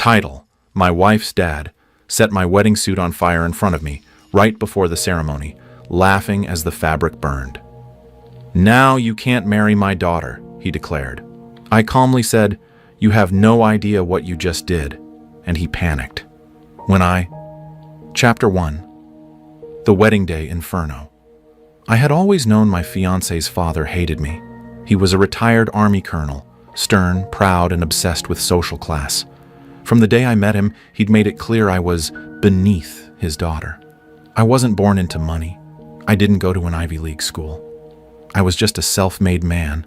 Title: My wife's dad set my wedding suit on fire in front of me, right before the ceremony, laughing as the fabric burned. "Now you can't marry my daughter," he declared. I calmly said, "You have no idea what you just did," and he panicked. Chapter 1. The Wedding Day Inferno. I had always known my fiancé's father hated me. He was a retired Army colonel, stern, proud, and obsessed with social class. From the day I met him, he'd made it clear I was beneath his daughter. I wasn't born into money. I didn't go to an Ivy League school. I was just a self-made man.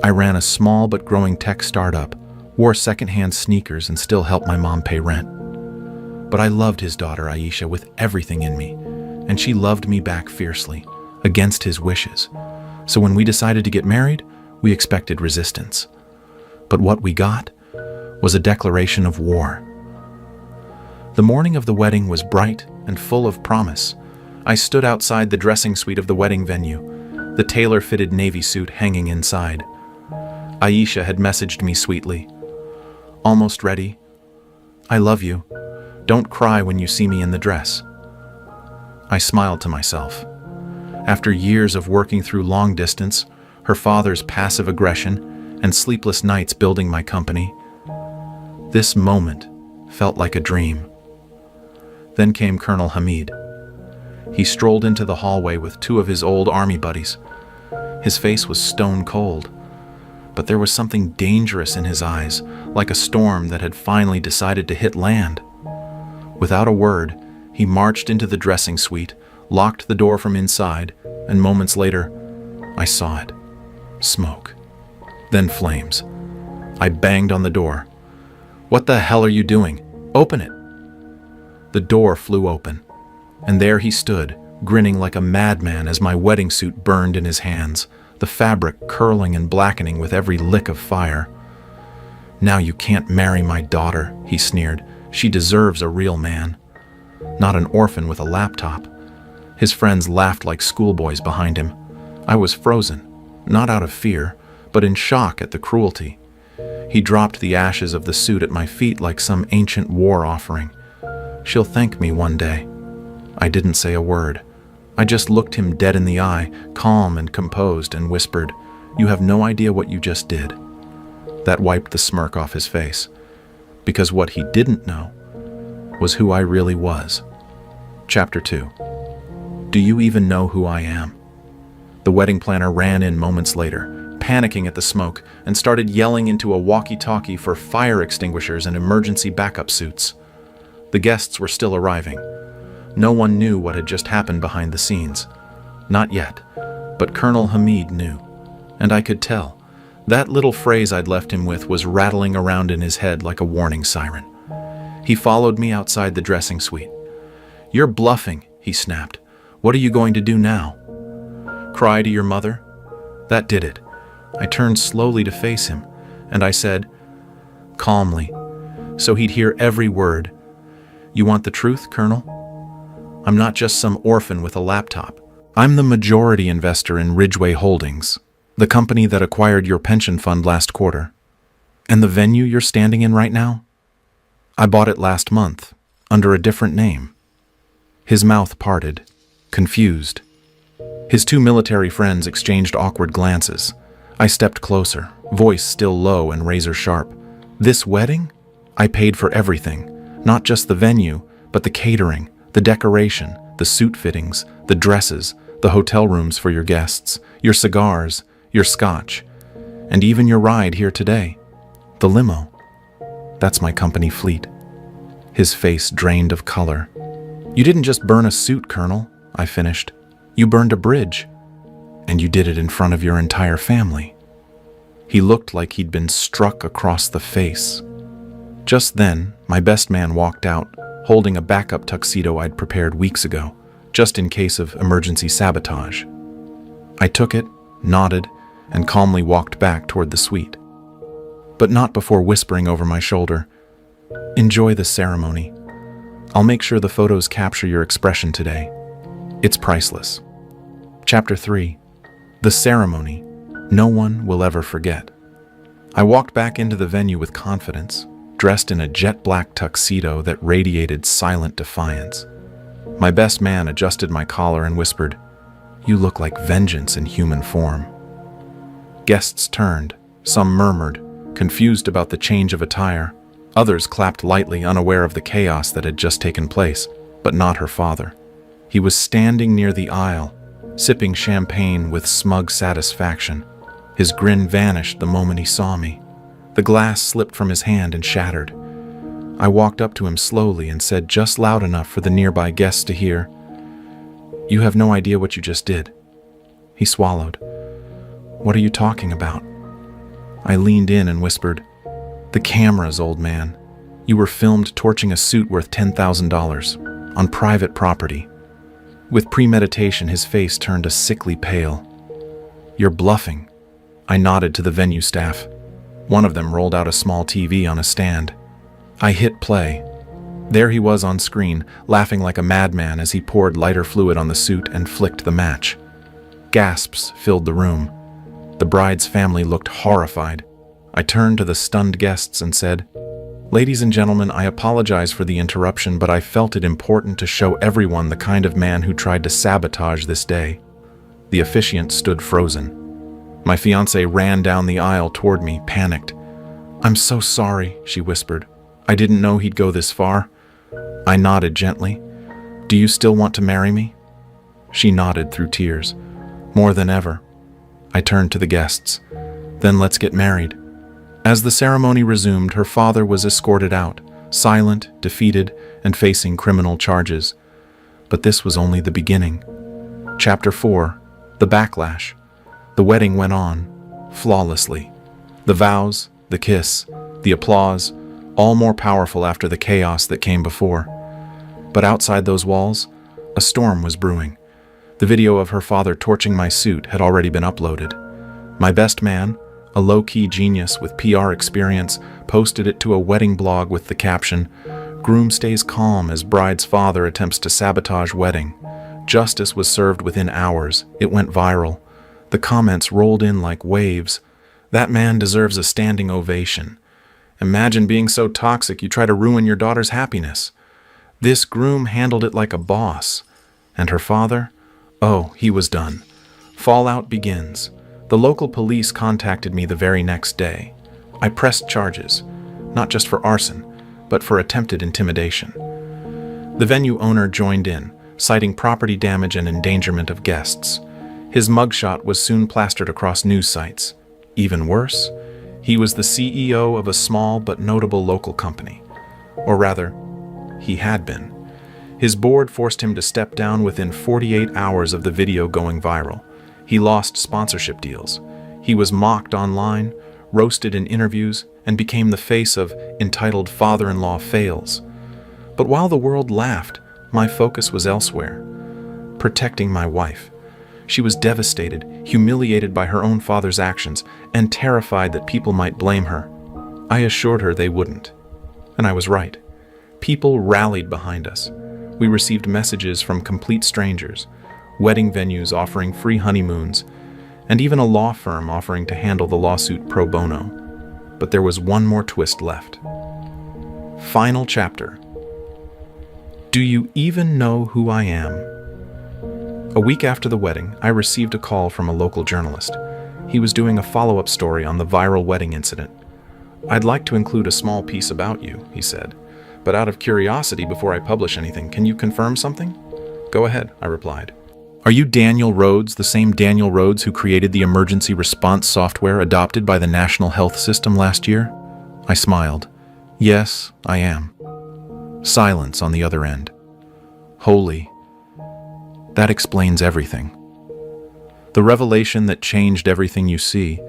I ran a small but growing tech startup, wore secondhand sneakers, and still helped my mom pay rent. But I loved his daughter, Aisha, with everything in me, and she loved me back fiercely, against his wishes. So when we decided to get married, we expected resistance. But what we got was a declaration of war. The morning of the wedding was bright and full of promise. I stood outside the dressing suite of the wedding venue, the tailor-fitted navy suit hanging inside. Aisha had messaged me sweetly. "Almost ready. I love you. Don't cry when you see me in the dress." I smiled to myself. After years of working through long distance, her father's passive aggression, and sleepless nights building my company, this moment felt like a dream. Then came Colonel Hamid. He strolled into the hallway with two of his old army buddies. His face was stone cold, but there was something dangerous in his eyes, like a storm that had finally decided to hit land. Without a word, he marched into the dressing suite, locked the door from inside, and moments later, I saw it. Smoke. Then flames. I banged on the door. "What the hell are you doing? Open it!" The door flew open, and there he stood, grinning like a madman as my wedding suit burned in his hands, the fabric curling and blackening with every lick of fire. "Now you can't marry my daughter," he sneered. "She deserves a real man, not an orphan with a laptop." His friends laughed like schoolboys behind him. I was frozen, not out of fear, but in shock at the cruelty. He dropped the ashes of the suit at my feet like some ancient war offering. "She'll thank me one day." I didn't say a word. I just looked him dead in the eye, calm and composed, and whispered, "You have no idea what you just did." That wiped the smirk off his face, because what he didn't know was who I really was. Chapter 2. Do you even know who I am? The wedding planner ran in moments later, panicking at the smoke, and started yelling into a walkie-talkie for fire extinguishers and emergency backup suits. The guests were still arriving. No one knew what had just happened behind the scenes. Not yet, but Colonel Hamid knew. And I could tell. That little phrase I'd left him with was rattling around in his head like a warning siren. He followed me outside the dressing suite. "You're bluffing," he snapped. "What are you going to do now? Cry to your mother?" That did it. I turned slowly to face him, and I said, calmly, so he'd hear every word, "You want the truth, Colonel? I'm not just some orphan with a laptop. I'm the majority investor in Ridgeway Holdings, the company that acquired your pension fund last quarter. And the venue you're standing in right now? I bought it last month, under a different name." His mouth parted, confused. His two military friends exchanged awkward glances. I stepped closer, voice still low and razor-sharp. "This wedding? I paid for everything, not just the venue, but the catering, the decoration, the suit fittings, the dresses, the hotel rooms for your guests, your cigars, your scotch, and even your ride here today. The limo. That's my company fleet." His face drained of color. "You didn't just burn a suit, Colonel," I finished. "You burned a bridge. And you did it in front of your entire family." He looked like he'd been struck across the face. Just then, my best man walked out, holding a backup tuxedo I'd prepared weeks ago, just in case of emergency sabotage. I took it, nodded, and calmly walked back toward the suite. But not before whispering over my shoulder, "Enjoy the ceremony. I'll make sure the photos capture your expression today. It's priceless." Chapter 3. The ceremony no one will ever forget. I walked back into the venue with confidence. dressed in a jet-black tuxedo that radiated silent defiance. My best man adjusted my collar and whispered, "You look like vengeance in human form." Guests turned. Some murmured, confused about the change of attire. Others clapped lightly, unaware of the chaos that had just taken place, but not her father. He was standing near the aisle, sipping champagne with smug satisfaction. His grin vanished the moment he saw me. The glass slipped from his hand and shattered. I walked up to him slowly and said just loud enough for the nearby guests to hear, "You have no idea what you just did." He swallowed. "What are you talking about?" I leaned in and whispered, "The cameras, old man. You were filmed torching a suit worth $10,000 on private property." With premeditation, his face turned a sickly pale. "You're bluffing." I nodded to the venue staff. One of them rolled out a small TV on a stand. I hit play. There he was on screen, laughing like a madman as he poured lighter fluid on the suit and flicked the match. Gasps filled the room. The bride's family looked horrified. I turned to the stunned guests and said, "Ladies and gentlemen, I apologize for the interruption, but I felt it important to show everyone the kind of man who tried to sabotage this day." The officiant stood frozen. My fiancée ran down the aisle toward me, panicked. "I'm so sorry," she whispered. "I didn't know he'd go this far." I nodded gently. "Do you still want to marry me?" She nodded through tears. "More than ever." I turned to the guests. "Then let's get married." As the ceremony resumed, her father was escorted out, silent, defeated, and facing criminal charges. But this was only the beginning. Chapter 4: The Backlash. The wedding went on, flawlessly. The vows, the kiss, the applause, all more powerful after the chaos that came before. But outside those walls, a storm was brewing. The video of her father torching my suit had already been uploaded. My best man, a low-key genius with PR experience, posted it to a wedding blog with the caption, "Groom stays calm as bride's father attempts to sabotage wedding." Justice was served within hours. It went viral. The comments rolled in like waves. "That man deserves a standing ovation." "Imagine being so toxic you try to ruin your daughter's happiness." "This groom handled it like a boss." And her father? Oh, he was done. Fallout begins. The local police contacted me the very next day. I pressed charges, not just for arson, but for attempted intimidation. The venue owner joined in, citing property damage and endangerment of guests. His mugshot was soon plastered across news sites. Even worse, he was the CEO of a small but notable local company. Or rather, he had been. His board forced him to step down within 48 hours of the video going viral. He lost sponsorship deals. He was mocked online, roasted in interviews, and became the face of entitled father-in-law fails. But while the world laughed, my focus was elsewhere. Protecting my wife. She was devastated, humiliated by her own father's actions, and terrified that people might blame her. I assured her they wouldn't. And I was right. People rallied behind us. We received messages from complete strangers, wedding venues offering free honeymoons, and even a law firm offering to handle the lawsuit pro bono. But there was one more twist left. Final chapter. Do you even know who I am? A week after the wedding, I received a call from a local journalist. He was doing a follow-up story on the viral wedding incident. "I'd like to include a small piece about you," he said. "But out of curiosity, before I publish anything, can you confirm something?" "Go ahead," I replied. "Are you Daniel Rhodes, the same Daniel Rhodes who created the emergency response software adopted by the National Health System last year?" I smiled. "Yes, I am." Silence on the other end. Holy. That explains everything. The revelation that changed everything you see.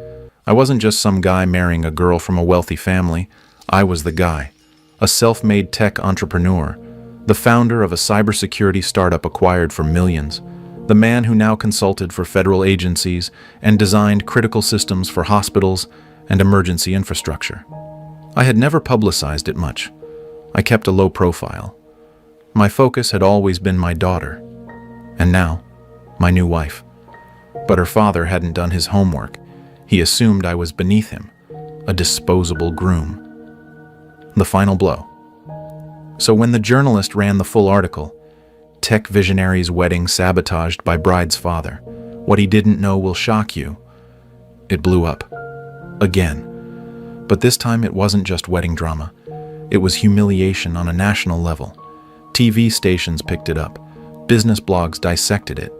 I wasn't just some guy marrying a girl from a wealthy family. I was the guy. A self-made tech entrepreneur, the founder of a cybersecurity startup acquired for millions, the man who now consulted for federal agencies and designed critical systems for hospitals and emergency infrastructure. I had never publicized it much. I kept a low profile. My focus had always been my daughter, and now, my new wife. But her father hadn't done his homework. He assumed I was beneath him, a disposable groom. The final blow. So when the journalist ran the full article, tech visionary's wedding sabotaged by bride's father, what he didn't know will shock you, it blew up. Again. But this time it wasn't just wedding drama. It was humiliation on a national level. TV stations picked it up. Business blogs dissected it.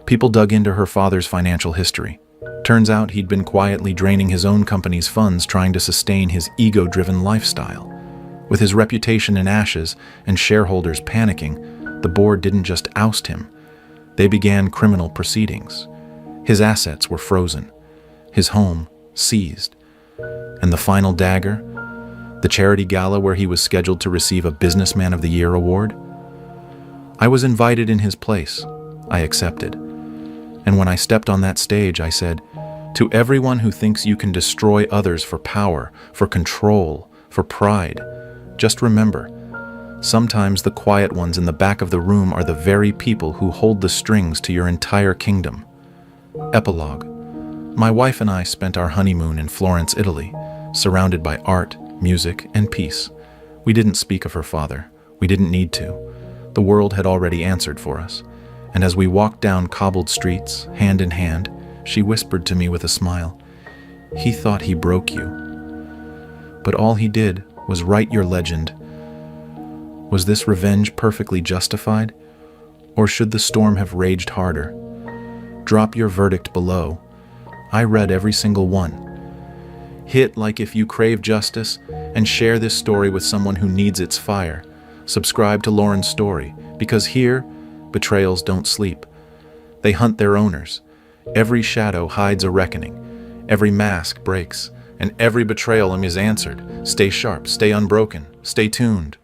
People dug into her father's financial history. Turns out he'd been quietly draining his own company's funds trying to sustain his ego-driven lifestyle. With his reputation in ashes and shareholders panicking, the board didn't just oust him. They began criminal proceedings. His assets were frozen. His home seized. And the final dagger? The charity gala where he was scheduled to receive a Businessman of the Year award? I was invited in his place. I accepted. And when I stepped on that stage, I said, "To everyone who thinks you can destroy others for power, for control, for pride, just remember, sometimes the quiet ones in the back of the room are the very people who hold the strings to your entire kingdom." Epilogue. My wife and I spent our honeymoon in Florence, Italy, surrounded by art, music, and peace. We didn't speak of her father. We didn't need to. The world had already answered for us. And as we walked down cobbled streets, hand in hand, she whispered to me with a smile, "He thought he broke you. But all he did was write your legend." Was this revenge perfectly justified? Or should the storm have raged harder? Drop your verdict below. I read every single one. Hit like if you crave justice, and share this story with someone who needs its fire. Subscribe to Lauren's Story, because here, betrayals don't sleep. They hunt their owners. Every shadow hides a reckoning. Every mask breaks, and every betrayal is answered. Stay sharp, stay unbroken, stay tuned.